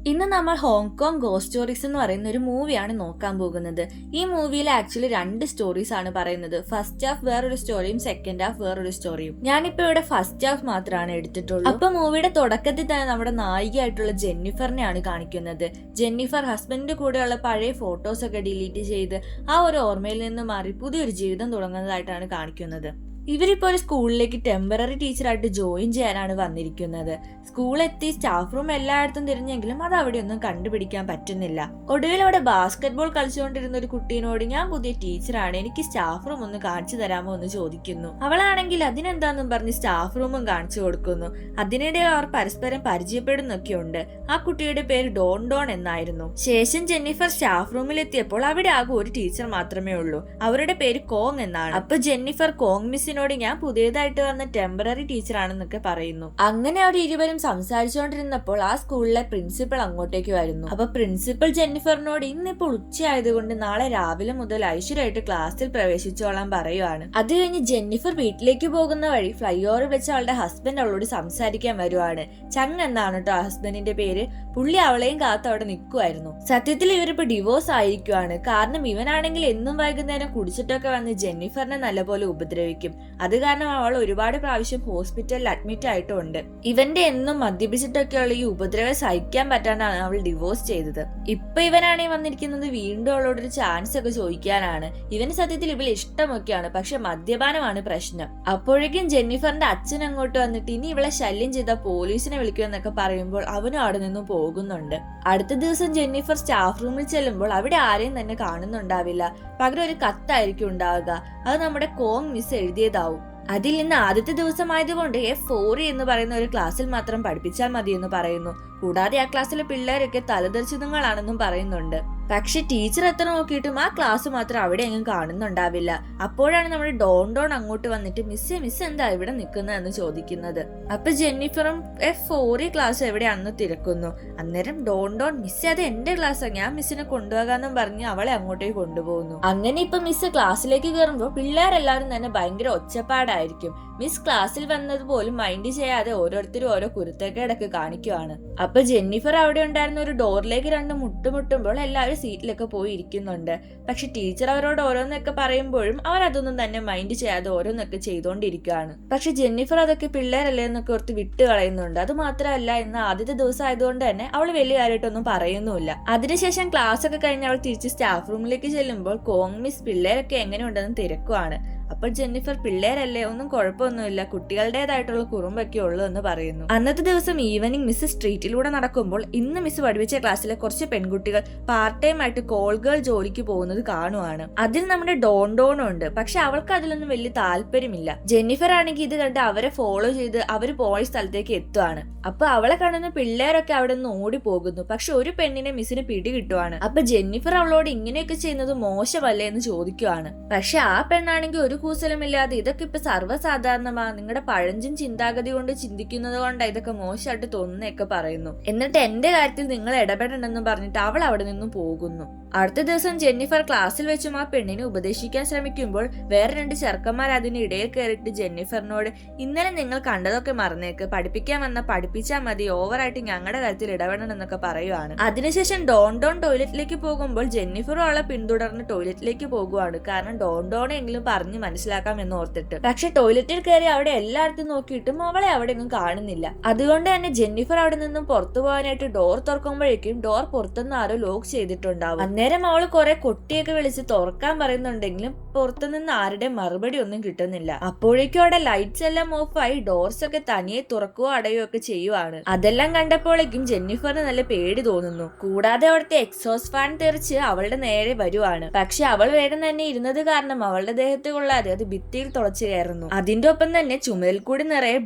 ഇന്ന് നമ്മൾ Hong Kong ghost stories എന്ന് പറയുന്ന ഒരു മൂവിയാണ് നോക്കാൻ പോകുന്നത്. ഈ മൂവിയിൽ ആക്ച്വലി 2 സ്റ്റോറീസ് ആണ് പറയുന്നത്. ഫസ്റ്റ് ഹാഫ് വേറൊരു സ്റ്റോറിയും സെക്കൻഡ് ഹാഫ് വേറൊരു സ്റ്റോറിയും. ഞാനിപ്പോ ഇവിടെ ഫസ്റ്റ് ഹാഫ് മാത്രമാണ് എടുത്തിട്ടുള്ളൂ. അപ്പൊ മൂവിയുടെ തുടക്കത്തിൽ തന്നെ നമ്മുടെ നായികയായിട്ടുള്ള ജെന്നിഫറിനെയാണ് കാണിക്കുന്നത്. ജെന്നിഫർ ഹസ്ബൻഡിന്റെ കൂടെയുള്ള പഴയ ഫോട്ടോസ് ഒക്കെ ഡിലീറ്റ് ചെയ്ത് ആ ഒരു ഓർമ്മയിൽ നിന്ന് മാറി പുതിയൊരു ജീവിതം തുടങ്ങുന്നതായിട്ടാണ് കാണിക്കുന്നത്. ഇവരിപ്പോ ഒരു സ്കൂളിലേക്ക് ടെമ്പററി ടീച്ചറായിട്ട് ജോയിൻ ചെയ്യാനാണ് വന്നിരിക്കുന്നത്. സ്കൂളെത്തി സ്റ്റാഫ് റൂം എല്ലായിടത്തും തിരിഞ്ഞെങ്കിലും അത് അവിടെയൊന്നും കണ്ടുപിടിക്കാൻ പറ്റുന്നില്ല. ഒടുവിൽ അവിടെ ബാസ്കറ്റ്ബോൾ കളിച്ചുകൊണ്ടിരുന്ന ഒരു കുട്ടീനോട് ഞാൻ പുതിയ ടീച്ചറാണ്, എനിക്ക് സ്റ്റാഫ് റൂം ഒന്ന് കാണിച്ചു തരാമോ എന്ന് ചോദിക്കുന്നു. അവളാണെങ്കിൽ അതിനെന്താന്നും പറഞ്ഞ് സ്റ്റാഫ് റൂമും കാണിച്ചു കൊടുക്കുന്നു. അതിനിടെ അവർ പരസ്പരം പരിചയപ്പെടുന്നൊക്കെയുണ്ട്. ആ കുട്ടിയുടെ പേര് ഡോൺ ഡോൺ എന്നായിരുന്നു. ശേഷം ജെന്നിഫർ സ്റ്റാഫ് റൂമിൽ എത്തിയപ്പോൾ അവിടെ ആകെ ഒരു ടീച്ചർ മാത്രമേ ഉള്ളൂ. അവരുടെ പേര് കോങ് എന്നാണ്. അപ്പൊ ജെന്നിഫർ കോങ് മിസ്സിനോട് ഞാൻ പുതിയതായിട്ട് വന്ന ടെമ്പററി ടീച്ചറാണെന്നൊക്കെ പറയുന്നു. അങ്ങനെ അവർ ഇരുവരും സംസാരിച്ചുകൊണ്ടിരുന്നപ്പോൾ ആ സ്കൂളിലെ പ്രിൻസിപ്പൽ അങ്ങോട്ടേക്ക് വരുന്നു. അപ്പൊ പ്രിൻസിപ്പൽ ജെന്നിഫറിനോട് ഇന്നിപ്പോൾ ഉച്ചയായതുകൊണ്ട് നാളെ രാവിലെ മുതൽ ഐശ്വര്യമായിട്ട് ക്ലാസ്സിൽ പ്രവേശിച്ചോളാൻ പറയുവാണ്. അത് കഴിഞ്ഞ് ജെന്നിഫർ വീട്ടിലേക്ക് പോകുന്ന വഴി ഫ്ലൈ ഓവർ വെച്ച് അവളുടെ ഹസ്ബൻഡ് അവളോട് സംസാരിക്കാൻ വരുവാണ്. ചങ് എന്നാണ് കേട്ടോ ഹസ്ബൻഡിന്റെ പേര്. പുള്ളി അവളെയും കാത്ത് അവിടെ നിൽക്കുമായിരുന്നു. സത്യത്തിൽ ഇവരിപ്പോ ഡിവോഴ്സ് ആയിരിക്കുവാണ്. കാരണം ഇവനാണെങ്കിൽ എന്നും വൈകുന്നേരം കുടിച്ചിട്ടൊക്കെ വന്ന് ജെന്നിഫറിനെ നല്ലപോലെ ഉപദ്രവിക്കും. അത് കാരണം അവൾ ഒരുപാട് പ്രാവശ്യം ഹോസ്പിറ്റലിൽ അഡ്മിറ്റ് ആയിട്ടുണ്ട്. ഇവന്റെ എന്നും മദ്യപിച്ചിട്ടൊക്കെയുള്ള ഈ ഉപദ്രവം സഹിക്കാൻ പറ്റാണ്ടാണ് അവൾ ഡിവോഴ്സ് ചെയ്തത്. ഇപ്പൊ ഇവനാണെങ്കിൽ വന്നിരിക്കുന്നത് വീണ്ടും അവളോടൊരു ചാൻസ് ഒക്കെ ചോദിക്കാനാണ്. ഇവന് സത്യത്തിൽ ഇവൾ ഇഷ്ടമൊക്കെയാണ്, പക്ഷെ മദ്യപാനമാണ് പ്രശ്നം. അപ്പോഴേക്കും ജെന്നിഫറിന്റെ അച്ഛൻ അങ്ങോട്ട് വന്നിട്ട് ഇനി ഇവളെ ശല്യം ചെയ്ത പോലീസിനെ വിളിക്കുമെന്നൊക്കെ പറയുമ്പോൾ അവനും അവിടെ നിന്നും പോകുന്നുണ്ട്. അടുത്ത ദിവസം ജെന്നിഫർ സ്റ്റാഫ് റൂമിൽ ചെല്ലുമ്പോൾ അവിടെ ആരെയും തന്നെ കാണുന്നുണ്ടാവില്ല. പകരം ഒരു കത്തായിരിക്കും ഉണ്ടാവുക. അത് നമ്മുടെ കോങ് മിസ് എഴുതിയതാവും. അതിൽ നിന്ന് ആദ്യത്തെ ദിവസമായതുകൊണ്ട് F4 എന്ന് പറയുന്ന ഒരു ക്ലാസ്സിൽ മാത്രം പഠിപ്പിച്ചാൽ മതി എന്ന് പറയുന്നു. കൂടാതെ ആ ക്ലാസ്സിലെ പിള്ളേരൊക്കെ തലതെറിച്ചതുങ്ങളാണെന്നും പറയുന്നുണ്ട്. പക്ഷെ ടീച്ചർ എത്ര നോക്കിയിട്ടും ആ ക്ലാസ് മാത്രം അവിടെ എങ്ങും കാണുന്നുണ്ടാവില്ല. അപ്പോഴാണ് നമ്മുടെ ഡോൺ ഡോൺ അങ്ങോട്ട് വന്നിട്ട് മിസ് എന്താ ഇവിടെ നിൽക്കുന്നതെന്ന് ചോദിക്കുന്നത്. അപ്പൊ ജെന്നിഫറും F4 ക്ലാസ് എവിടെയാണെന്ന് തിരക്കുന്നു. അന്നേരം ഡോൺ ഡോൺ മിസ് അത് എന്റെ ക്ലാസ്സാണ്, ഞാൻ മിസ്സിനെ കൊണ്ടുപോകാന്നും പറഞ്ഞ് അവളെ അങ്ങോട്ടേക്ക് കൊണ്ടുപോകുന്നു. അങ്ങനെ ഇപ്പൊ മിസ് ക്ലാസ്സിലേക്ക് കയറുമ്പോൾ പിള്ളേരെല്ലാവരും തന്നെ ഭയങ്കര ഒച്ചപ്പാടായിരിക്കും. മിസ് ക്ലാസ്സിൽ വന്നത് പോലും മൈൻഡ് ചെയ്യാതെ ഓരോരുത്തരും ഓരോ കുരുത്തക്കേടൊക്കെ കാണിക്കുവാണ്. അപ്പൊ ജെന്നിഫർ അവിടെ ഉണ്ടായിരുന്ന ഒരു ഡോറിലേക്ക് 2 മുട്ടുമ്പോൾ എല്ലാവരും സീറ്റിലൊക്കെ പോയി ഇരിക്കുന്നുണ്ട്. പക്ഷെ ടീച്ചർ അവരോട് ഓരോന്നൊക്കെ പറയുമ്പോഴും അവരതൊന്നും തന്നെ മൈൻഡ് ചെയ്യാതെ ഓരോന്നൊക്കെ ചെയ്തോണ്ടിരിക്കുകയാണ്. പക്ഷെ ജെന്നിഫർ അതൊക്കെ പിള്ളേരല്ലേ എന്നൊക്കെ ഓർത്ത് വിട്ട് കളയുന്നുണ്ട്. അത് മാത്രമല്ല ഇന്ന് ആദ്യത്തെ ദിവസം ആയതുകൊണ്ട് തന്നെ അവൾ വലിയ കാര്യമായിട്ടൊന്നും പറയുന്നുമില്ല. അതിനുശേഷം ക്ലാസ് ഒക്കെ കഴിഞ്ഞ് അവൾ തിരിച്ച് സ്റ്റാഫ് റൂമിലേക്ക് ചെല്ലുമ്പോൾ കോങ് മിസ് പിള്ളേരൊക്കെ എങ്ങനെയുണ്ടെന്ന് തിരക്കുവാണ്. അപ്പോൾ ജെന്നിഫർ പിള്ളേരല്ലേ, ഒന്നും കുഴപ്പമൊന്നുമില്ല, കുട്ടികളുടേതായിട്ടുള്ള കുറുമ്പൊക്കെ ഉള്ളൂ എന്ന് പറയുന്നു. അന്നത്തെ ദിവസം ഈവനിങ് മിസ് സ്ട്രീറ്റിലൂടെ നടക്കുമ്പോൾ ഇന്ന് മിസ് പഠിപ്പിച്ച ക്ലാസ്സിലെ കുറച്ച് പെൺകുട്ടികൾ പാർട്ട് ടൈം ആയിട്ട് കോൾ ഗേൾ ജോലിക്ക് പോകുന്നത് കാണുവാണ്. അതിൽ നമ്മുടെ ഡോൺ ഡോൺ ഉണ്ട്. പക്ഷെ അവൾക്ക് അതിലൊന്നും വലിയ താല്പര്യമില്ല. ജെന്നിഫർ ആണെങ്കിൽ ഇത് കണ്ട് അവരെ ഫോളോ ചെയ്ത് അവർ പോയ സ്ഥലത്തേക്ക് എത്തുവാണ്. അപ്പൊ അവളെ കാണുന്ന പിള്ളേരൊക്കെ അവിടെ നിന്ന് ഓടി പോകുന്നു. പക്ഷെ ഒരു പെണ്ണിനെ മിസ്സിന് പിടി കിട്ടുവാണ്. അപ്പൊ ജെന്നിഫർ അവളോട് ഇങ്ങനെയൊക്കെ ചെയ്യുന്നത് മോശമല്ലേ എന്ന് ചോദിക്കുവാണ്. പക്ഷെ ആ പെണ്ണാണെങ്കിൽ ഒരു കൂസലമില്ലാതെ ഇതൊക്കെ ഇപ്പൊ സർവ്വസാധാരണമാ, നിങ്ങളുടെ പഴഞ്ചൻ ചിന്താഗതി കൊണ്ട് ചിന്തിക്കുന്നത് കൊണ്ട് ഇതൊക്കെ മോശമായിട്ട് തോന്നുന്നൊക്കെ പറയുന്നു. എന്നിട്ട് എന്റെ കാര്യത്തിൽ നിങ്ങൾ ഇടപെടണമെന്ന് പറഞ്ഞിട്ട് അവൾ അവിടെ നിന്നും പോകുന്നു. അടുത്ത ദിവസം ജെന്നിഫർ ക്ലാസ്സിൽ വെച്ചും ആ പെണ്ണിനെ ഉപദേശിക്കാൻ ശ്രമിക്കുമ്പോൾ വേറെ 2 ചെറുക്കന്മാർ അതിന് ഇടയിൽ കയറിയിട്ട് ജെന്നിഫറിനോട് ഇന്നലെ നിങ്ങൾ കണ്ടതൊക്കെ മറന്നേക്ക്, പഠിപ്പിക്കാൻ വന്ന പഠിപ്പിച്ചാൽ മതി, ഓവറായിട്ട് ഞങ്ങളുടെ കാര്യത്തിൽ ഇടപെടണം എന്നൊക്കെ പറയുവാണ്. അതിനുശേഷം ഡോൺ ഡോൺ ടോയ്ലറ്റിലേക്ക് പോകുമ്പോൾ ജെന്നിഫറും അവളെ പിന്തുടർന്ന് ടോയ്ലറ്റിലേക്ക് പോകുവാണ്. കാരണം ഡോൺ ഡോണെ എങ്കിലും പറഞ്ഞ് മനസ്സിലാക്കാം എന്ന് ഓർത്തിട്ട്. പക്ഷെ ടോയ്ലറ്റിൽ കയറി അവിടെ എല്ലായിടത്തും നോക്കിയിട്ടും അവളെ അവിടെ ഒന്നും കാണുന്നില്ല. അതുകൊണ്ട് തന്നെ ജെന്നിഫർ അവിടെ നിന്നും പുറത്തു പോകാനായിട്ട് ഡോർ തുറക്കുമ്പോഴേക്കും ഡോർ പുറത്തുനിന്ന് ആരോ ലോക്ക് ചെയ്തിട്ടുണ്ടാവും. അന്നേരം അവള് കുറെ കൊട്ടിയൊക്കെ വിളിച്ച് തുറക്കാൻ പറയുന്നുണ്ടെങ്കിലും പുറത്തുനിന്ന് ആരുടെ മറുപടി ഒന്നും കിട്ടുന്നില്ല. അപ്പോഴേക്കും അവിടെ ലൈറ്റ്സ് എല്ലാം ഓഫായി ഡോർസ് ഒക്കെ തനിയെ തുറക്കുകയോ അടയോ ഒക്കെ ചെയ്യുവാണ്. അതെല്ലാം കണ്ടപ്പോഴേക്കും ജെന്നിഫറിന് നല്ല പേടി തോന്നുന്നു. കൂടാതെ അവിടുത്തെ എക്സോസ്റ്റ് ഫാൻ തെറിച്ച് അവളുടെ നേരെ വരുവാണ്. പക്ഷെ അവൾ വേഗം തന്നെ ഇരുന്നത് കാരണം അവളുടെ ദേഹത്ത് കൊള്ളാതെ അത് ഭിത്തിയിൽ തുളച്ചു കയറുന്നു. അതിന്റെ ഒപ്പം തന്നെ ചുമലിൽ കൂടി നിറയെ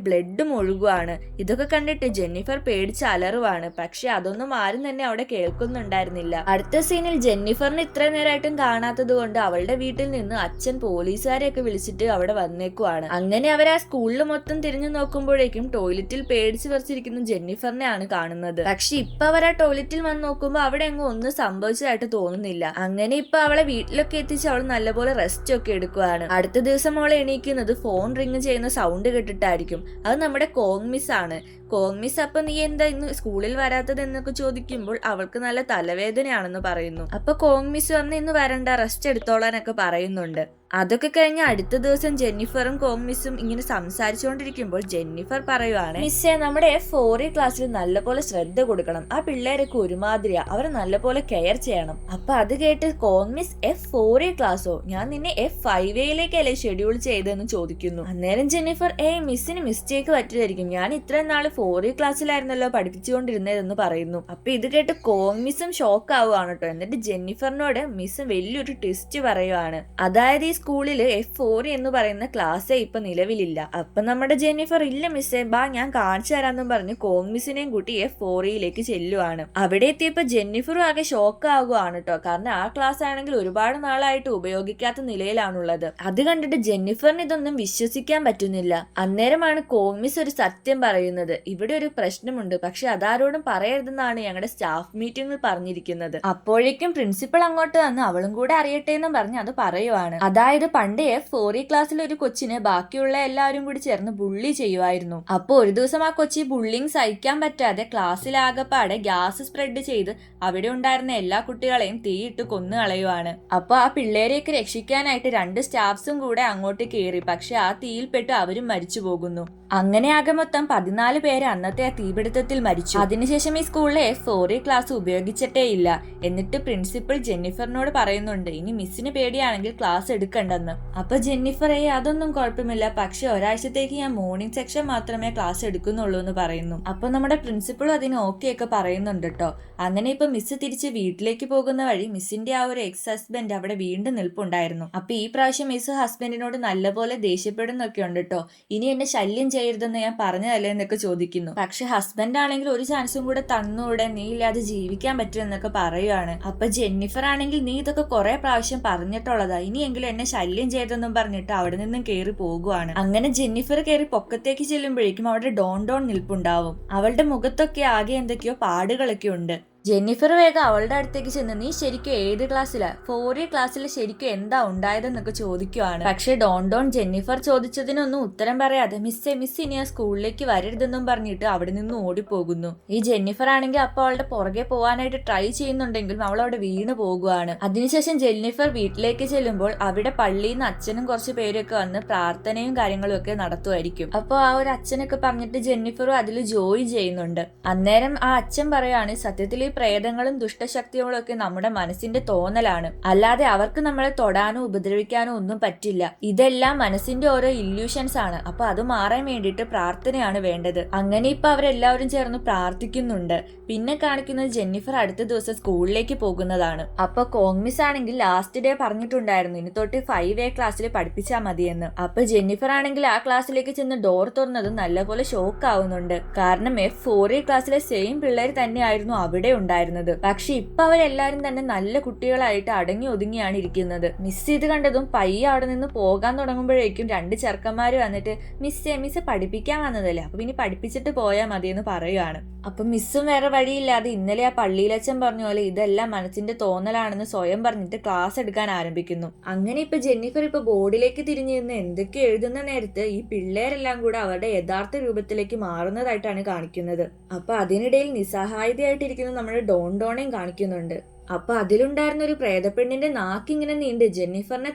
ബ്ലഡും ഒഴുകുവാണ്. ഇതൊക്കെ കണ്ടിട്ട് ജെന്നിഫർ പേടിച്ച് അലറുവാണ്. പക്ഷെ അതൊന്നും ആരും തന്നെ അവിടെ കേൾക്കുന്നുണ്ടായിരുന്നില്ല. അടുത്ത സീനിൽ ജെന്നിഫറിന് ഇത്ര നേരമായിട്ടും കാണാത്തത് കൊണ്ട് അവളുടെ വീട്ടിൽ നിന്ന് അച്ഛൻ പോലീസുകാരെയൊക്കെ വിളിച്ചിട്ട് അവിടെ വന്നേക്കുവാണ്. അങ്ങനെ അവർ ആ സ്കൂളിൽ മൊത്തം തിരിഞ്ഞു നോക്കുമ്പോഴേക്കും ടോയ്ലറ്റിൽ പേടിച്ച് വരച്ചിരിക്കുന്ന ജെന്നിഫറിനെ ആണ് കാണുന്നത്. പക്ഷെ ഇപ്പൊ അവർ ആ ടോയ്ലറ്റിൽ വന്ന് നോക്കുമ്പോൾ അവിടെ എങ്ങും ഒന്നും സംഭവിച്ചതായിട്ട് തോന്നുന്നില്ല. അങ്ങനെ ഇപ്പൊ അവളെ വീട്ടിലൊക്കെ എത്തിച്ച് അവൾ നല്ലപോലെ റെസ്റ്റ് ഒക്കെ എടുക്കുവാണ്. അടുത്ത ദിവസം അവളെ എണീക്കുന്നത് ഫോൺ റിങ് ചെയ്യുന്ന സൗണ്ട് കേട്ടിട്ടായിരിക്കും. അത് നമ്മുടെ കോങ് മിസ് ആണ്. കോങ് മിസ് അപ്പൊ നീ എന്താ ഇന്ന് സ്കൂളിൽ വരാത്തത് എന്നൊക്കെ ചോദിക്കുമ്പോൾ അവൾക്ക് നല്ല തലവേദനയാണെന്ന് പറയുന്നു. അപ്പൊ കോങ് മിസ് വന്ന് ഇന്ന് വരണ്ട, റെസ്റ്റ് എടുത്തോളാനൊക്കെ പറയുന്നുണ്ട്. അതൊക്കെ കഴിഞ്ഞ് അടുത്ത ദിവസം ജെന്നിഫറും കോങ് മിസ്സും ഇങ്ങനെ സംസാരിച്ചുകൊണ്ടിരിക്കുമ്പോൾ ജെന്നിഫർ പറയുവാണ്, മിസ്സേ നമ്മുടെ F4E ക്ലാസ്സിൽ നല്ലപോലെ ശ്രദ്ധ കൊടുക്കണം, ആ പിള്ളേരൊക്കെ ഒരുമാതിരിയാ, അവരെ നല്ലപോലെ കെയർ ചെയ്യണം. അപ്പൊ അത് കേട്ട് കോങ് മിസ് F4E ക്ലാസ്സോ, ഞാൻ നിന്നെ F5Aയിലേക്കല്ലേ ഷെഡ്യൂൾ ചെയ്തെന്ന് ചോദിക്കുന്നു. അന്നേരം ജെന്നിഫർ മിസ്സിന് മിസ്റ്റേക്ക് പറ്റില്ലായിരിക്കും, ഞാൻ ഇത്രയും നാള് 4E ക്ലാസ്സിലായിരുന്നല്ലോ പഠിപ്പിച്ചുകൊണ്ടിരുന്നതെന്ന് പറയുന്നു. അപ്പൊ ഇത് കേട്ട് കോങ് മിസ്സും ഷോക്ക് ആവുകയാണ് കേട്ടോ. എന്നിട്ട് ജെന്നിഫറിനോട് മിസ് വലിയൊരു ട്വിസ്റ്റ് പറയുവാണ്, അതായത് ഈ സ്കൂളില് F4E എന്ന് പറയുന്ന ക്ലാസ്സേ ഇപ്പൊ നിലവിലില്ല. അപ്പൊ നമ്മുടെ ജെന്നിഫർ, ഇല്ല മിസ്സേ, ബാ ഞാൻ കാണിച്ചു തരാന്നും പറഞ്ഞ് കോങ് മിസ്സിനെയും കൂട്ടി F4Eയിലേക്ക് ചെല്ലുവാണ്. അവിടെ എത്തിയപ്പോ ജെന്നിഫറും ആകെ ഷോക്ക് ആകുവാണ് കേട്ടോ. കാരണം ആ ക്ലാസ് ആണെങ്കിൽ ഒരുപാട് നാളായിട്ട് ഉപയോഗിക്കാത്ത നിലയിലാണുള്ളത്. അത് കണ്ടിട്ട് ജെന്നിഫറിന് ഇതൊന്നും വിശ്വസിക്കാൻ പറ്റുന്നില്ല. അന്നേരമാണ് കോങ് മിസ് ഒരു സത്യം പറയുന്നത്, ഇവിടെ ഒരു പ്രശ്നമുണ്ട്, പക്ഷെ അതാരോടും പറയരുതെന്നാണ് ഞങ്ങളുടെ സ്റ്റാഫ് മീറ്റിംഗിൽ പറഞ്ഞിരിക്കുന്നത്. അപ്പോഴേക്കും പ്രിൻസിപ്പൾ അങ്ങോട്ട് വന്ന് അവളും കൂടെ അറിയട്ടെ എന്ന് പറഞ്ഞ് അത് പറയുവാണ്. അതായത് പണ്ട് F4E ക്ലാസ്സിൽ ഒരു കൊച്ചിനെ ബാക്കിയുള്ള എല്ലാവരും കൂടി ചേർന്ന് ബുള്ളി ചെയ്യുമായിരുന്നു. അപ്പൊ ഒരു ദിവസം ആ കൊച്ചി ബുള്ളിങ് സഹിക്കാൻ പറ്റാതെ ക്ലാസ്സിലാകപ്പാടെ ഗ്യാസ് സ്പ്രെഡ് ചെയ്ത് അവിടെ ഉണ്ടായിരുന്ന എല്ലാ കുട്ടികളെയും തീയിട്ട് കൊന്നു കളയുവാണ്. അപ്പൊ ആ പിള്ളേരെയൊക്കെ രക്ഷിക്കാനായിട്ട് 2 സ്റ്റാഫ്സും കൂടെ അങ്ങോട്ട് കയറി. പക്ഷെ ആ തീയിൽപ്പെട്ട് അവരും മരിച്ചു പോകുന്നു. അങ്ങനെ ആകെ മൊത്തം 14 പേര് അന്നത്തെ ആ തീപിടുത്തത്തിൽ മരിച്ചു. അതിനുശേഷം ഈ സ്കൂളിലെ F4E ക്ലാസ് ഉപയോഗിച്ചിട്ടേ ഇല്ല. എന്നിട്ട് പ്രിൻസിപ്പൽ ജെന്നിഫറിനോട് പറയുന്നുണ്ട്, ഇനി മിസ്സിന് പേടിയാണെങ്കിൽ ക്ലാസ് എടുക്കണ്ടെന്ന്. അപ്പൊ ജെന്നിഫർ, അതൊന്നും കുഴപ്പമില്ല, പക്ഷെ ഒരാഴ്ചത്തേക്ക് ഞാൻ മോർണിംഗ് സെക്ഷൻ മാത്രമേ ക്ലാസ് എടുക്കുന്നുള്ളൂ എന്ന് പറയുന്നു. അപ്പൊ നമ്മുടെ പ്രിൻസിപ്പളും അതിന് ഓക്കെ ഒക്കെ പറയുന്നുണ്ട് കേട്ടോ. അങ്ങനെ ഇപ്പൊ മിസ് തിരിച്ച് വീട്ടിലേക്ക് പോകുന്ന വഴി മിസ്സിന്റെ ആ ഒരു എക്സ് ഹസ്ബൻഡ് അവിടെ വീണ്ടും നിൽപ്പുണ്ടായിരുന്നു. അപ്പൊ ഈ പ്രാവശ്യം മിസ് ഹസ്ബൻഡിനോട് നല്ലപോലെ ദേഷ്യപ്പെടുന്നൊക്കെ ഉണ്ട് കേട്ടോ. ഇനി എന്നെ ശല്യം ചെയ്യരുതെന്ന് ഞാൻ പറഞ്ഞതല്ലേ എന്നൊക്കെ ചോദിക്കുന്നു. പക്ഷെ ഹസ്ബൻഡ് ആണെങ്കിൽ ഒരു ചാൻസും കൂടെ തന്നൂടെ, നീ ഇല്ലാതെ ജീവിക്കാൻ പറ്റുമെന്നൊക്കെ പറയുവാണ്. അപ്പൊ ജെന്നിഫർ ആണെങ്കിൽ, നീ ഇതൊക്കെ കുറെ പ്രാവശ്യം പറഞ്ഞിട്ടുള്ളതാ, ഇനിയെങ്കിലും എന്നെ ശല്യം ചെയ്തെന്നും പറഞ്ഞിട്ട് അവിടെ നിന്നും കയറി പോകുവാണ്. അങ്ങനെ ജെന്നിഫർ കയറി പൊക്കത്തേക്ക് ചെല്ലുമ്പോഴേക്കും അവിടെ ഡോൺ നിൽപ്പുണ്ടാവും. അവളുടെ മുഖത്തൊക്കെ ആകെ എന്തൊക്കെയോ പാടുകളൊക്കെ ഉണ്ട്. ജെന്നിഫർ വേഗം അവളുടെ അടുത്തേക്ക് ചെന്ന്, നീ ശരിക്കും ഏത് ക്ലാസ്സിലാ, 4E ക്ലാസ്സിൽ ശരിക്കും എന്താ ഉണ്ടായതെന്നൊക്കെ ചോദിക്കുവാണ്. പക്ഷെ ഡോൺ ജെന്നിഫർ ചോദിച്ചതിനൊന്നും ഉത്തരം പറയാതെ, മിസ് ഇനി ആ സ്കൂളിലേക്ക് വരരുതെന്നും പറഞ്ഞിട്ട് അവിടെ നിന്ന് ഓടിപ്പോകുന്നു. ഈ ജെന്നിഫർ ആണെങ്കിൽ അപ്പൊ അവളുടെ പുറകെ പോകാനായിട്ട് ട്രൈ ചെയ്യുന്നുണ്ടെങ്കിലും അവൾ അവിടെ വീണ് പോകുവാണ്. അതിനുശേഷം ജെന്നിഫർ വീട്ടിലേക്ക് ചെല്ലുമ്പോൾ അവിടെ പള്ളിയിൽ നിന്ന് അച്ഛനും കുറച്ച് പേരൊക്കെ വന്ന് പ്രാർത്ഥനയും കാര്യങ്ങളും ഒക്കെ നടത്തുമായിരിക്കും. അപ്പൊ ആ ഒരു അച്ഛനൊക്കെ പറഞ്ഞിട്ട് ജെന്നിഫറും അതിൽ ജോയിൻ ചെയ്യുന്നുണ്ട്. അന്നേരം ആ അച്ഛൻ പറയാണ്, സത്യത്തിൽ പ്രേതങ്ങളും ദുഷ്ടശക്തികളും ഒക്കെ നമ്മുടെ മനസ്സിന്റെ തോന്നലാണ്, അല്ലാതെ അവർക്ക് നമ്മളെ തൊടാനോ ഉപദ്രവിക്കാനോ ഒന്നും പറ്റില്ല. ഇതെല്ലാം മനസ്സിന്റെ ഓരോ ഇല്യൂഷൻസ് ആണ്. അപ്പൊ അത് മാറാൻ വേണ്ടിയിട്ട് പ്രാർത്ഥനയാണ് വേണ്ടത്. അങ്ങനെ ഇപ്പൊ അവരെല്ലാവരും ചേർന്ന് പ്രാർത്ഥിക്കുന്നുണ്ട്. പിന്നെ കാണിക്കുന്നത് ജെന്നിഫർ അടുത്ത ദിവസം സ്കൂളിലേക്ക് പോകുന്നതാണ്. അപ്പൊ കോങ് മിസ് ആണെങ്കിൽ ലാസ്റ്റ് ഡേ പറഞ്ഞിട്ടുണ്ടായിരുന്നു, ഇനി തൊട്ട് 5A ക്ലാസ്സിൽ പഠിപ്പിച്ചാൽ മതിയെന്ന്. അപ്പൊ ജെന്നിഫർ ആണെങ്കിൽ ആ ക്ലാസ്സിലേക്ക് ചെന്ന് ഡോർ തുറന്നതും നല്ലപോലെ ഷോക്ക് ആവുന്നുണ്ട്. കാരണം F4E ക്ലാസ്സിലെ സെയിം പിള്ളേർ തന്നെയായിരുന്നു അവിടെ ഉണ്ടായിരുന്നത്. പക്ഷെ ഇപ്പൊ അവരെല്ലാരും തന്നെ നല്ല കുട്ടികളായിട്ട് അടങ്ങി ഒതുങ്ങിയാണ് ഇരിക്കുന്നത്. മിസ് ഇത് കണ്ടതും പയ്യെ അവിടെ നിന്ന് പോകാൻ തുടങ്ങുമ്പോഴേക്കും 2 ചെറുക്കന്മാര് വന്നിട്ട്, മിസ്സെ പഠിപ്പിക്കാൻ വന്നതല്ലേ, അപ്പൊ ഇനി പഠിപ്പിച്ചിട്ട് പോയാൽ മതിയെന്ന് പറയുകയാണ്. അപ്പൊ മിസ്സും വേറെ വഴിയില്ലാതെ ഇന്നലെ ആ പള്ളിയിലച്ഛൻ പറഞ്ഞ പോലെ ഇതെല്ലാം മനസ്സിന്റെ തോന്നലാണെന്ന് സ്വയം പറഞ്ഞിട്ട് ക്ലാസ് എടുക്കാൻ ആരംഭിക്കുന്നു. അങ്ങനെ ഇപ്പൊ ജെന്നിഫർ ഇപ്പൊ ബോർഡിലേക്ക് തിരിഞ്ഞു നിന്ന് എന്തൊക്കെ എഴുതുന്ന നേരത്ത് ഈ പിള്ളേരെല്ലാം കൂടെ അവരുടെ യഥാർത്ഥ രൂപത്തിലേക്ക് മാറുന്നതായിട്ടാണ് കാണിക്കുന്നത്. അപ്പൊ അതിനിടയിൽ നിസ്സഹായതയായിട്ടിരിക്കുന്ന നമ്മുടെ ഡോണേയും കാണിക്കുന്നുണ്ട്. അപ്പൊ അതിലുണ്ടായിരുന്ന ഒരു പ്രേതപ്പെണ്ണിന്റെ നാക്കിങ്ങനെ നീണ്ട് ജെന്നിഫറിനെ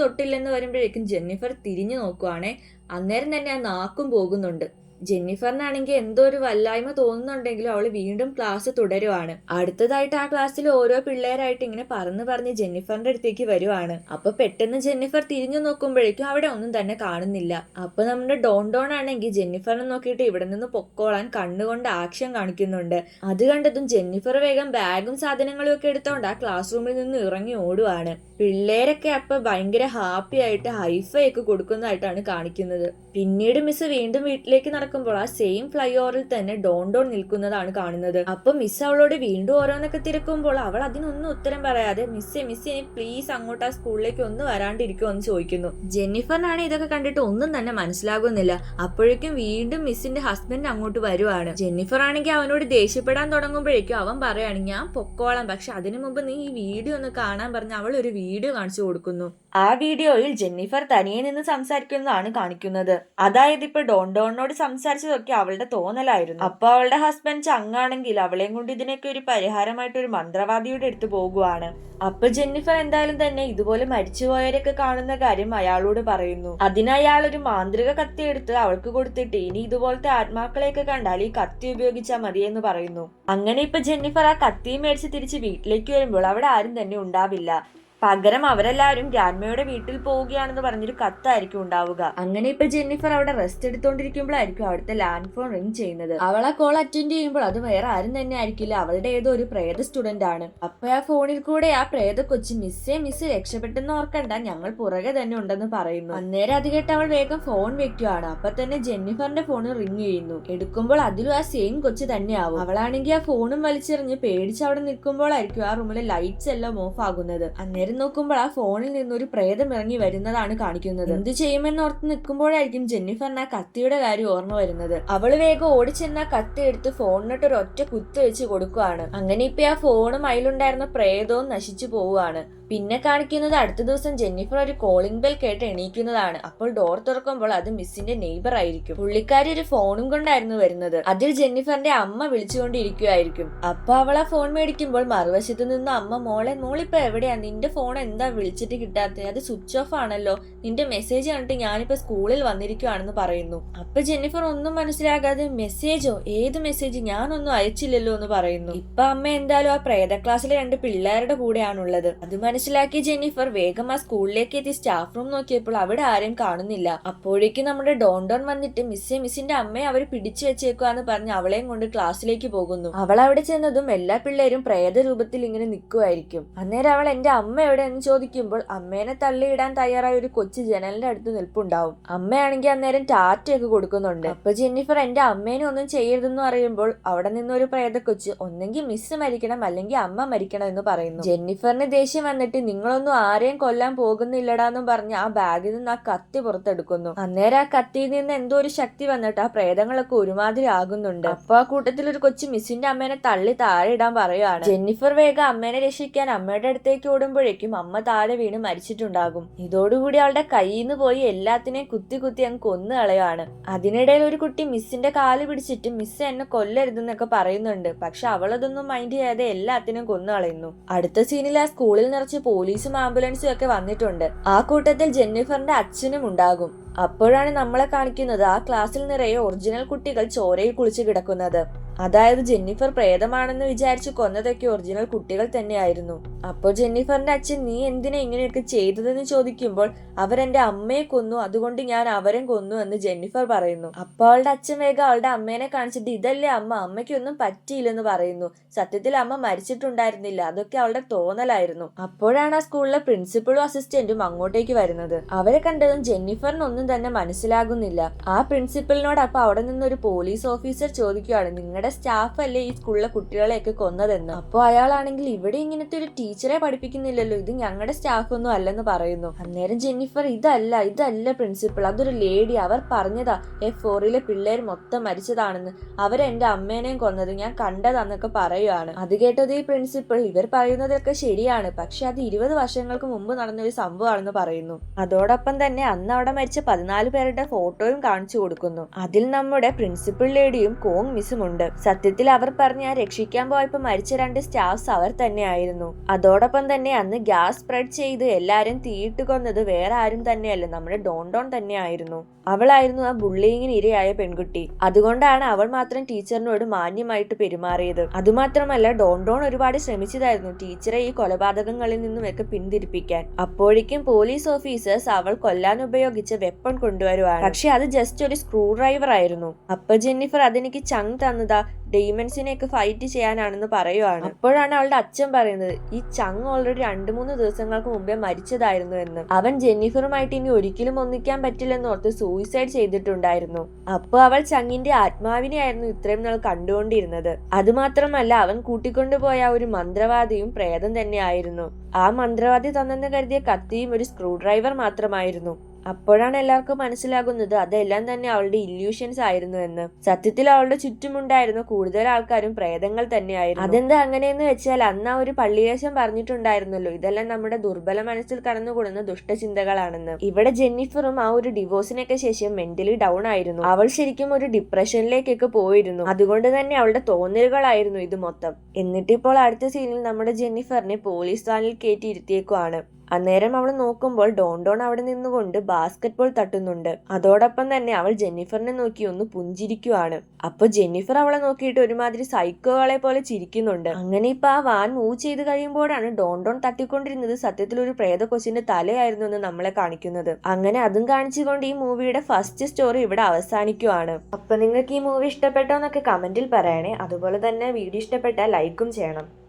തൊട്ടില്ലെന്ന് വരുമ്പോഴേക്കും ജെന്നിഫർ തിരിഞ്ഞു നോക്കുവാണേ. അന്നേരം തന്നെ ആ നാക്കും പോകുന്നുണ്ട്. ജെന്നിഫറിനാണെങ്കിൽ എന്തോ ഒരു വല്ലായ്മ തോന്നുന്നുണ്ടെങ്കിലും അവള് വീണ്ടും ക്ലാസ് തുടരുവാണ്. അടുത്തതായിട്ട് ആ ക്ലാസ്സിൽ ഓരോ പിള്ളേരായിട്ട് ഇങ്ങനെ പറഞ്ഞ് ജെന്നിഫറിന്റെ അടുത്തേക്ക് വരുവാണ്. അപ്പൊ പെട്ടെന്ന് ജെന്നിഫർ തിരിഞ്ഞു നോക്കുമ്പോഴേക്കും അവിടെ ഒന്നും തന്നെ കാണുന്നില്ല. അപ്പൊ നമ്മുടെ ഡോൺ ആണെങ്കിൽ ജെന്നിഫറിനെ നോക്കിയിട്ട് ഇവിടെ നിന്ന് പൊക്കോളാൻ കണ്ണുകൊണ്ട് ആക്ഷൻ കാണിക്കുന്നുണ്ട്. അത് കണ്ടതും ജെന്നിഫർ വേഗം ബാഗും സാധനങ്ങളും ഒക്കെ എടുത്തോണ്ട് ആ ക്ലാസ് റൂമിൽ നിന്ന് ഇറങ്ങി ഓടുവാണ്. പിള്ളേരൊക്കെ അപ്പൊ ഭയങ്കര ഹാപ്പി ആയിട്ട് ഹൈഫൈ ഒക്കെ കൊടുക്കുന്നതായിട്ടാണ് കാണിക്കുന്നത്. പിന്നീട് മിസ് വീണ്ടും വീട്ടിലേക്ക് നടക്കുമ്പോൾ ആ സെയിം ഫ്ലൈ ഓവറിൽ തന്നെ ഡോൺ നിൽക്കുന്നതാണ് കാണുന്നത്. അപ്പൊ മിസ് അവളോട് വീണ്ടും ഓരോന്നൊക്കെ തിരക്കുമ്പോൾ അവൾ അതിനൊന്നും ഉത്തരം പറയാതെ, മിസ്സേ പ്ലീസ് അങ്ങോട്ട് ആ സ്കൂളിലേക്ക് ഒന്ന് വരാണ്ടിരിക്കുമോ എന്ന് ചോദിക്കുന്നു. ജെന്നിഫറിനാണ് ഇതൊക്കെ കണ്ടിട്ട് ഒന്നും തന്നെ മനസ്സിലാകുന്നില്ല. അപ്പോഴേക്കും വീണ്ടും മിസ്സിന്റെ ഹസ്ബൻഡ് അങ്ങോട്ട് വരുവാണ്. ജെന്നിഫർ ആണെങ്കിൽ അവനോട് ദേഷ്യപ്പെടാൻ തുടങ്ങുമ്പോഴേക്കും അവൻ പറയാണ്, ഞാൻ പൊക്കോളാം, പക്ഷെ അതിനു മുമ്പ് നീ ഈ വീഡിയോ ഒന്ന് കാണാൻ പറഞ്ഞ് അവൾ ഒരു വീഡിയോ കാണിച്ചു കൊടുക്കുന്നു. ആ വീഡിയോയിൽ ജെന്നിഫർ തനിയെ നിന്ന് സംസാരിക്കുന്നതാണ് കാണിക്കുന്നത്. അതായത് ഇപ്പൊ ഡോണ്ടോണിനോട് സംസാരിച്ചതൊക്കെ അവളുടെ തോന്നലായിരുന്നു. അപ്പൊ അവളുടെ ഹസ്ബൻഡ് ചങ്ങാണെങ്കിൽ അവളെയും കൊണ്ട് ഇതിനൊക്കെ ഒരു പരിഹാരമായിട്ട് ഒരു മന്ത്രവാദിയുടെ അടുത്ത് പോകുവാണ്. അപ്പൊ ജെന്നിഫർ എന്തായാലും തന്നെ ഇതുപോലെ മരിച്ചുപോയവരൊക്കെ കാണുന്ന കാര്യം അയാളോട് പറയുന്നു. അതിന് അയാൾ ഒരു മാന്ത്രിക കത്തി എടുത്ത് അവൾക്ക് കൊടുത്തിട്ട് ഇനി ഇതുപോലത്തെ ആത്മാക്കളെയൊക്കെ കണ്ടാൽ ഈ കത്തി ഉപയോഗിച്ചാൽ മതിയെന്ന് പറയുന്നു. അങ്ങനെ ഇപ്പൊ ജെന്നിഫർ ആ കത്തിയും മേടിച്ച് തിരിച്ച് വീട്ടിലേക്ക് വരുമ്പോൾ അവിടെ ആരും തന്നെ ഉണ്ടാവില്ല. പകരം അവരെല്ലാവരും ഗ്രാൻഡ്മയുടെ വീട്ടിൽ പോവുകയാണെന്ന് പറഞ്ഞൊരു കത്തായിരിക്കും ഉണ്ടാവുക. അങ്ങനെ ഇപ്പൊ ജെന്നിഫർ അവിടെ റെസ്റ്റ് എടുത്തോണ്ടിരിക്കുമ്പോഴായിരിക്കും അവിടുത്തെ ലാൻഡ് ഫോൺ റിംഗ് ചെയ്യുന്നത്. അവൾ ആ കോൾ അറ്റൻഡ് ചെയ്യുമ്പോൾ അത് വേറെ ആരും തന്നെ ആയിരിക്കില്ല, അവളുടെ ഏതോ ഒരു പ്രേത സ്റ്റുഡന്റ് ആണ്. അപ്പൊ ആ ഫോണിൽ കൂടെ ആ പ്രേത കൊച്ച് മിസ് രക്ഷപ്പെട്ടെന്ന് ഓർക്കണ്ട, ഞങ്ങൾ പുറകെ തന്നെ ഉണ്ടെന്ന് പറയുന്നു. അന്നേരം അത് കേട്ട് അവൾ വേഗം ഫോൺ വെക്കുകയാണ്. അപ്പൊ തന്നെ ജെന്നിഫറിന്റെ ഫോൺ റിംഗ് ചെയ്യുന്നു. എടുക്കുമ്പോൾ അതിലും ആ സെയിം കൊച്ച് തന്നെയാവും. അവളാണെങ്കിൽ ആ ഫോണും വലിച്ചെറിഞ്ഞ് പേടിച്ച് അവിടെ നിൽക്കുമ്പോഴായിരിക്കും ആ റൂമിലെ ലൈറ്റ്സ് എല്ലാം ഓഫ് ആകുന്നത്. അന്നേരം നോക്കുമ്പോൾ ആ ഫോണിൽ നിന്നൊരു പ്രേതം ഇറങ്ങി വരുന്നതാണ് കാണിക്കുന്നത്. എന്ത് ചെയ്യുമെന്ന് ഓർത്ത് നിൽക്കുമ്പോഴായിരിക്കും ജെന്നിഫറിന് ആ കത്തിയുടെ കാര്യം ഓർമ്മ വരുന്നത്. അവള് വേഗം ഓടിച്ചെന്ന കത്തി എടുത്ത് ഫോണിനിട്ട് ഒരു ഒറ്റ കുത്ത് വെച്ച് കൊടുക്കുകയാണ്. അങ്ങനെ ഇപ്പൊ ആ ഫോണും അതിലുണ്ടായിരുന്ന പ്രേതവും നശിച്ചു പോവുകയാണ്. പിന്നെ കാണിക്കുന്നത് അടുത്ത ദിവസം ജെന്നിഫർ ഒരു കോളിംഗ് ബെൽ കേട്ട് എണീക്കുന്നതാണ്. അപ്പോൾ ഡോർ തുറക്കുമ്പോൾ അത് മിസ്സിന്റെ നെയ്ബർ ആയിരിക്കും. പുള്ളിക്കാരി ഒരു ഫോണും കൊണ്ടായിരുന്നു വരുന്നത്. അതിൽ ജെന്നിഫറിന്റെ അമ്മ വിളിച്ചുകൊണ്ടിരിക്കുകയായിരിക്കും. അപ്പൊ അവൾ ആ ഫോൺ മേടിക്കുമ്പോൾ മറുവശത്ത് നിന്ന് അമ്മ മോളിപ്പോ എവിടെയാ, നിന്റെ ഫോൺ എന്താ വിളിച്ചിട്ട് കിട്ടാത്തത്, അത് സ്വിച്ച് ഓഫ് ആണല്ലോ, നിന്റെ മെസ്സേജ് കണ്ടിട്ട് ഞാനിപ്പോ സ്കൂളിൽ വന്നിരിക്കുവാണെന്ന് പറയുന്നു. അപ്പൊ ജെന്നിഫർ ഒന്നും മനസ്സിലാകാതെ മെസ്സേജോ, ഏത് മെസ്സേജ്, ഞാനൊന്നും അയച്ചില്ലല്ലോ എന്ന് പറയുന്നു. ഇപ്പൊ അമ്മ എന്തായാലും ആ പ്രേത ക്ലാസ്സിലെ 2 പിള്ളേരുടെ കൂടെയാണുള്ളത്. അത് മനസ്സിലാക്കി ജെന്നിഫർ വേഗം ആ സ്കൂളിലേക്ക് എത്തി സ്റ്റാഫ് റൂം നോക്കിയപ്പോൾ അവിടെ ആരെയും കാണുന്നില്ല. അപ്പോഴേക്കും നമ്മുടെ ഡോണ്ടോൺ വന്നിട്ട് മിസ്സിന്റെ അമ്മയെ അവർ പിടിച്ചു വെച്ചേക്കുവാന്ന് പറഞ്ഞ് അവളെയും കൊണ്ട് ക്ലാസ്സിലേക്ക് പോകുന്നു. അവൾ അവിടെ ചെന്നതും എല്ലാ പിള്ളേരും പ്രേത രൂപത്തിൽ ഇങ്ങനെ നിൽക്കുമായിരിക്കും. അന്നേരം അവൾ എന്റെ അമ്മ എവിടെ എന്ന് ചോദിക്കുമ്പോൾ അമ്മേനെ തള്ളിയിടാൻ തയ്യാറായ ഒരു കൊച്ചു ജനലിന്റെ അടുത്ത് നിൽപ്പുണ്ടാവും. അമ്മയാണെങ്കിൽ അന്നേരം ടാറ്റയൊക്കെ കൊടുക്കുന്നുണ്ട്. അപ്പൊ ജെന്നിഫർ എന്റെ അമ്മേനെ ഒന്നും ചെയ്യരുതെന്ന് അറിയുമ്പോൾ അവിടെ നിന്നൊരു പ്രേത കൊച്ച് ഒന്നെങ്കിൽ മിസ് മരിക്കണം അല്ലെങ്കിൽ അമ്മ മരിക്കണം എന്ന് പറയുന്നു. ജെന്നിഫറിന് ദേഷ്യം വന്നിട്ട് നിങ്ങളൊന്നും ആരെയും കൊല്ലാൻ പോകുന്നില്ലടാന്നും പറഞ്ഞ് ആ ബാഗിൽ നിന്ന് ആ കത്തി പുറത്തെടുക്കുന്നു. അന്നേരം ആ കത്തിയിൽ നിന്ന് എന്തോ ഒരു ശക്തി വന്നിട്ട് ആ പ്രേതങ്ങളൊക്കെ ഒരുമാതിരി ആകുന്നുണ്ട്. അപ്പൊ ആ കൂട്ടത്തിൽ ഒരു കൊച്ചു മിസ്സിന്റെ അമ്മേനെ തള്ളി താഴെ ഇടാൻ പറയുകയാണ്. ജെന്നിഫർ വേഗം അമ്മേനെ രക്ഷിക്കാൻ അമ്മയുടെ അടുത്തേക്ക് ഓടുമ്പോഴേക്കും അമ്മ താഴെ വീണ് മരിച്ചിട്ടുണ്ടാകും. ഇതോടുകൂടി അവളുടെ കയ്യിൽ നിന്ന് പോയി എല്ലാത്തിനെയും കുത്തി അങ്ങ് കൊന്നു കളയാണ്. അതിനിടയിൽ ഒരു കുട്ടി മിസ്സിന്റെ കാല് പിടിച്ചിട്ട് മിസ് എന്നെ കൊല്ലരുതെന്നൊക്കെ പറയുന്നുണ്ട്. പക്ഷെ അവളതൊന്നും മൈൻഡ് ചെയ്യാതെ എല്ലാത്തിനും കൊന്നു കളയുന്നു. അടുത്ത സീനിൽ ആ സ്കൂളിൽ നിറച്ച് പോലീസും ആംബുലൻസും ഒക്കെ വന്നിട്ടുണ്ട്. ആ കൂട്ടത്തിൽ ജെന്നിഫറിന്റെ അച്ഛനും ഉണ്ടാകും. അപ്പോഴാണ് നമ്മളെ കാണിക്കുന്നത് ആ ക്ലാസ്സിൽ നിറയെ ഒറിജിനൽ കുട്ടികൾ ചോരയിൽ കുളിച്ച് കിടക്കുന്നത്. അതായത് ജെന്നിഫർ പ്രേതമാണെന്ന് വിചാരിച്ചു കൊന്നതൊക്കെ ഒറിജിനൽ കുട്ടികൾ തന്നെയായിരുന്നു. അപ്പോൾ ജെന്നിഫറിന്റെ അച്ഛൻ നീ എന്തിനാ ഇങ്ങനെയൊക്കെ ചെയ്തതെന്ന് ചോദിക്കുമ്പോൾ അവരെന്റെ അമ്മയെ കൊന്നു, അതുകൊണ്ട് ഞാൻ അവരും കൊന്നു എന്ന് ജെന്നിഫർ പറയുന്നു. അപ്പോൾ അവളുടെ അച്ഛൻ വേഗം അവളുടെ അമ്മേനെ കാണിച്ചിട്ട് ഇതല്ലേ അമ്മ, അമ്മയ്ക്കൊന്നും പറ്റിയില്ലെന്ന് പറയുന്നു. സത്യത്തിൽ അമ്മ മരിച്ചിട്ടുണ്ടായിരുന്നില്ല, അതൊക്കെ അവളുടെ തോന്നലായിരുന്നു. അപ്പോഴാണ് ആ സ്കൂളിലെ പ്രിൻസിപ്പളും അസിസ്റ്റന്റും അങ്ങോട്ടേക്ക് വരുന്നത്. അവരെ കണ്ടതും ജെന്നിഫറിനൊന്നും തന്നെ മനസ്സിലാകുന്നില്ല. ആ പ്രിൻസിപ്പലിനോട് അപ്പൊ അവിടെ നിന്നൊരു പോലീസ് ഓഫീസർ ചോദിക്കുകയാണ്, നിങ്ങളുടെ സ്റ്റാഫ് അല്ലേ ഈ സ്കൂളിലെ കുട്ടികളെയൊക്കെ കൊന്നതെന്ന്. അപ്പോൾ അയാളാണെങ്കിൽ ഇവിടെ ഇങ്ങനത്തെ ഒരു ടീച്ചറെ പഠിപ്പിക്കുന്നില്ലല്ലോ, ഇത് ഞങ്ങളുടെ സ്റ്റാഫ് ഒന്നും അല്ലെന്ന് പറയുന്നു. അന്നേരം ജെന്നിഫർ ഇതല്ല പ്രിൻസിപ്പൾ, അതൊരു ലേഡി, അവർ പറഞ്ഞതാ F4-ലെ പിള്ളേർ മൊത്തം മരിച്ചതാണെന്ന്, അവരെന്റെ അമ്മേനെയും കൊന്നത് ഞാൻ കണ്ടതാന്നൊക്കെ പറയുകയാണ്. അത് കേട്ടത് ഈ പ്രിൻസിപ്പൾ ഇവർ പറയുന്നതൊക്കെ ശരിയാണ്, പക്ഷെ അത് 20 വർഷങ്ങൾക്ക് മുമ്പ് നടന്ന ഒരു സംഭവമാണെന്ന് പറയുന്നു. അതോടൊപ്പം തന്നെ അന്ന് അവിടെ മരിച്ച 14 പേരുടെ ഫോട്ടോയും കാണിച്ചു കൊടുക്കുന്നു. അതിൽ നമ്മുടെ പ്രിൻസിപ്പൽ ലേഡിയും കോങ് മിസ്സും ഉണ്ട്. സത്യത്തിൽ അവർ പറഞ്ഞ രക്ഷിക്കാൻ പോയപ്പോ മരിച്ച 2 സ്റ്റാഫ്സ് അവർ തന്നെയായിരുന്നു. അതോടൊപ്പം തന്നെ അന്ന് ഗ്യാസ് സ്പ്രെഡ് ചെയ്ത് എല്ലാരും തീയിട്ട് കൊന്നത് വേറെ ആരും തന്നെയല്ല, നമ്മുടെ ഡോണ്ടോൺ തന്നെയായിരുന്നു. അവളായിരുന്നു ആ ബുള്ളിങ്ങിന് ഇരയായ പെൺകുട്ടി. അതുകൊണ്ടാണ് അവൾ മാത്രം ടീച്ചറിനോട് മാന്യമായിട്ട് പെരുമാറിയത്. അതുമാത്രമല്ല ഡോണ്ടോൺ ഒരുപാട് ശ്രമിച്ചതായിരുന്നു ടീച്ചറെ ഈ കൊലപാതകങ്ങളിൽ നിന്നുമൊക്കെ പിന്തിരിപ്പിക്കാൻ. അപ്പോഴേക്കും പോലീസ് ഓഫീസേഴ്സ് അവൾ കൊല്ലാൻ ഉപയോഗിച്ച വെപ്പൺ കൊണ്ടുവരുവാണ്. പക്ഷെ അത് ജസ്റ്റ് ഒരു സ്ക്രൂ ഡ്രൈവർ ആയിരുന്നു. അപ്പൊ ജെന്നിഫർ അതെനിക്ക് ചങ് തന്നതാ, ഡെയ്മൻസിനെയൊക്കെ ഫൈറ്റ് ചെയ്യാനാണെന്ന് പറയുവാണ്. അപ്പോഴാണ് അവളുടെ അച്ഛൻ പറയുന്നത് ഈ ചങ് ഓൾറെഡി 2-3 ദിവസങ്ങൾക്ക് മുമ്പേ മരിച്ചതായിരുന്നു എന്ന്. അവൻ ജെന്നിഫറുമായിട്ട് ഇനി ഒരിക്കലും ഒന്നിക്കാൻ പറ്റില്ലെന്ന് ഓർത്ത് സൂയിസൈഡ് ചെയ്തിട്ടുണ്ടായിരുന്നു. അപ്പൊ അവൾ ചങ്ങിന്റെ ആത്മാവിനെ ആയിരുന്നു ഇത്രയും നാൾ കണ്ടുകൊണ്ടിരുന്നത്. അതുമാത്രമല്ല അവൻ കൂട്ടിക്കൊണ്ടുപോയ ഒരു മന്ത്രവാദിയും പ്രേതം തന്നെയായിരുന്നു. ആ മന്ത്രവാദി തന്നെന്ന് കരുതിയ കത്തിയും ഒരു സ്ക്രൂ ഡ്രൈവർ മാത്രമായിരുന്നു. അപ്പോഴാണ് എല്ലാവർക്കും മനസ്സിലാകുന്നത് അതെല്ലാം തന്നെ അവളുടെ ഇല്യൂഷൻസ് ആയിരുന്നു എന്ന്. സത്യത്തിൽ അവളുടെ ചുറ്റുമുണ്ടായിരുന്ന കൂടുതൽ ആൾക്കാരും പ്രേതങ്ങൾ തന്നെയായിരുന്നു. അതെന്താ അങ്ങനെയെന്ന് വെച്ചാൽ അന്ന് ആ ഒരു പള്ളിയേശം പറഞ്ഞിട്ടുണ്ടായിരുന്നല്ലോ ഇതെല്ലാം നമ്മുടെ ദുർബല മനസ്സിൽ കടന്നുകൂടുന്ന ദുഷ്ടചിന്തകളാണെന്ന്. ഇവിടെ ജെന്നിഫറും ആ ഒരു ഡിവോഴ്സിനൊക്കെ ശേഷം മെന്റലി ഡൗൺ ആയിരുന്നു. അവൾ ശരിക്കും ഒരു ഡിപ്രഷനിലേക്കൊക്കെ പോയിരുന്നു. അതുകൊണ്ട് തന്നെ അവളുടെ തോന്നലുകളായിരുന്നു ഇത് മൊത്തം. എന്നിട്ടിപ്പോൾ അടുത്ത സീനിൽ നമ്മുടെ ജെന്നിഫറിനെ പോലീസ് വാനിൽ കയറ്റി ഇരുത്തിയേക്കുവാണ്. അന്നേരം അവൾ നോക്കുമ്പോൾ ഡോൺ അവിടെ നിന്നുകൊണ്ട് ബാസ്കറ്റ് ബോൾ തട്ടുന്നുണ്ട്. അതോടൊപ്പം തന്നെ അവൾ ജെന്നിഫറിനെ നോക്കി ഒന്ന് പുഞ്ചിരിക്കുവാണ്. അപ്പൊ ജെന്നിഫർ അവളെ നോക്കിയിട്ട് ഒരുമാതിരി സൈക്കോകളെ പോലെ ചിരിക്കുന്നുണ്ട്. അങ്ങനെ ഇപ്പൊ ആ വാൻ മൂവ് ചെയ്ത് കഴിയുമ്പോഴാണ് ഡോൺ തട്ടിക്കൊണ്ടിരുന്നത് സത്യത്തിൽ ഒരു പ്രേത കൊച്ചിന്റെ തലയായിരുന്നു എന്ന് നമ്മളെ കാണിക്കുന്നത്. അങ്ങനെ അതും കാണിച്ചുകൊണ്ട് ഈ മൂവിയുടെ ഫസ്റ്റ് സ്റ്റോറി ഇവിടെ അവസാനിക്കുവാണ്. അപ്പൊ നിങ്ങൾക്ക് ഈ മൂവി ഇഷ്ടപ്പെട്ടോ എന്നൊക്കെ കമന്റിൽ പറയണേ. അതുപോലെ തന്നെ വീഡിയോ ഇഷ്ടപ്പെട്ടാൽ ലൈക്കും ചെയ്യണം.